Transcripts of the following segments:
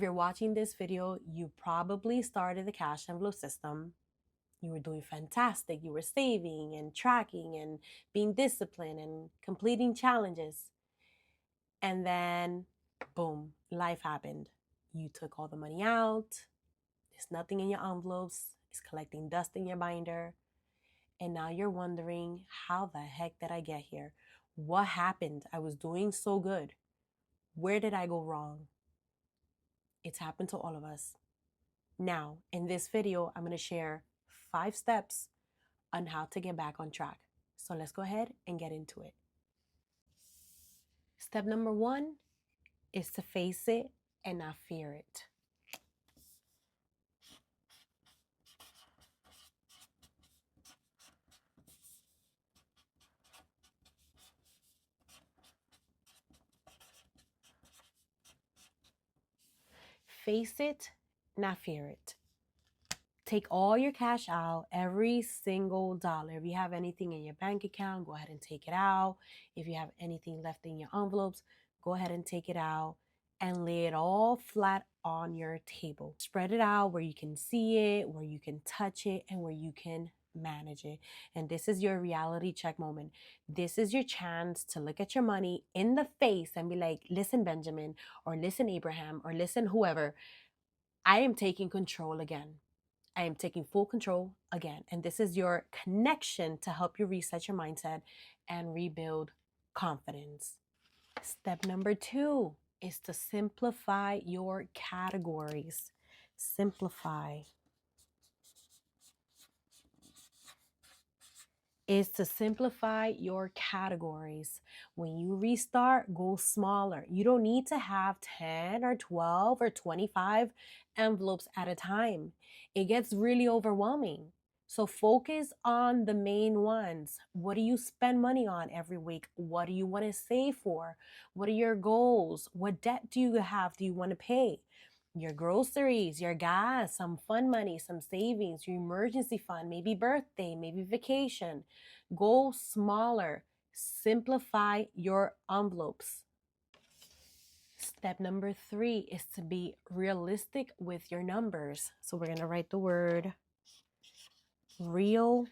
you're watching this video, you probably started the cash envelope system. You were doing fantastic. You were saving and tracking and being disciplined and completing challenges. And then, boom, life happened. You took all the money out. There's nothing in your envelopes. It's collecting dust in your binder. And now you're wondering, how the heck did I get here? What happened? I was doing so good. Where did I go wrong? It's happened to all of us. Now, in this video, I'm going to share 5 steps on how to get back on track. So let's go ahead and get into it. Step number 1 is to face it and not fear it. Face it, not fear it. Take all your cash out, every single dollar. If you have anything in your bank account, go ahead and take it out. If you have anything left in your envelopes, go ahead and take it out and lay it all flat on your table. Spread it out where you can see it, where you can touch it, and where you can manage it. And this is your reality check moment. This is your chance to look at your money in the face and be like, listen, Benjamin, or listen, Abraham, or listen, whoever, I am taking control again. I am taking full control again. And this is your connection to help you reset your mindset and rebuild confidence. Step number 2 is to simplify your categories. Simplify. Is to simplify your categories. When you restart, go smaller. You don't need to have 10 or 12 or 25 envelopes at a time. It gets really overwhelming. So focus on the main ones. What do you spend money on every week? What do you want to save for? What are your goals? What debt do you have? Do you want to pay? Your groceries, your gas, some fun money, some savings, your emergency fund, maybe birthday, maybe vacation. Go smaller. Simplify your envelopes. Step number 3 is to be realistic with your numbers. So we're going to write the word real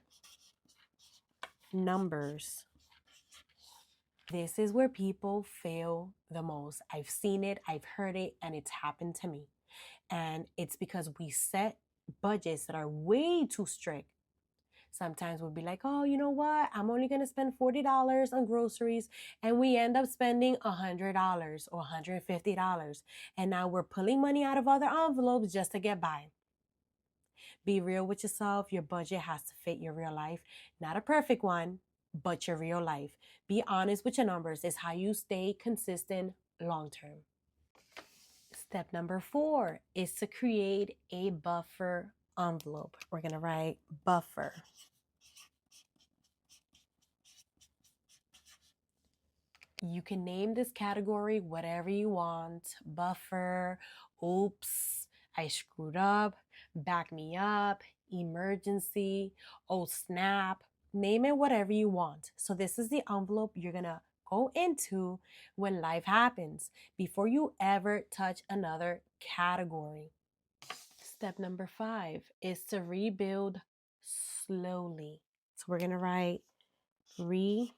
numbers. This is where people fail the most. I've seen it, I've heard it, and it's happened to me. And it's because we set budgets that are way too strict. Sometimes we'll be like, oh, you know what? I'm only going to spend $40 on groceries. And we end up spending $100 or $150. And now we're pulling money out of other envelopes just to get by. Be real with yourself. Your budget has to fit your real life. Not a perfect one, but your real life. Be honest with your numbers. It's how you stay consistent long term. Step number 4 is to create a buffer envelope. We're going to write buffer. You can name this category whatever you want. Buffer, oops, I screwed up, back me up, emergency, oh snap. Name it whatever you want. So this is the envelope you're going to go into when life happens before you ever touch another category. Step number 5 is to rebuild slowly. So we're going to write rebuild.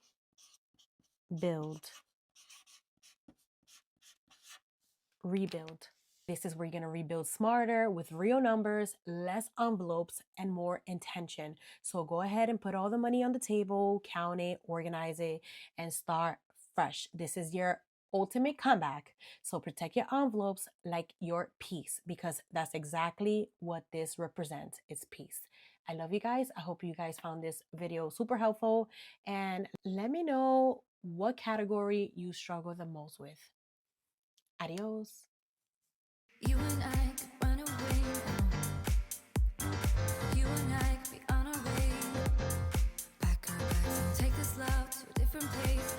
Rebuild. This is where you're going to rebuild smarter with real numbers, less envelopes, and more intention. So go ahead and put all the money on the table, count it, organize it, and start fresh. This is your ultimate comeback. So protect your envelopes like your peace, because that's exactly what this represents. It's peace. I love you guys. I hope you guys found this video super helpful. And let me know what category you struggle the most with. Adios. You and I could run away now. You and I could be on our way. Pack our bags and take this love to a different place.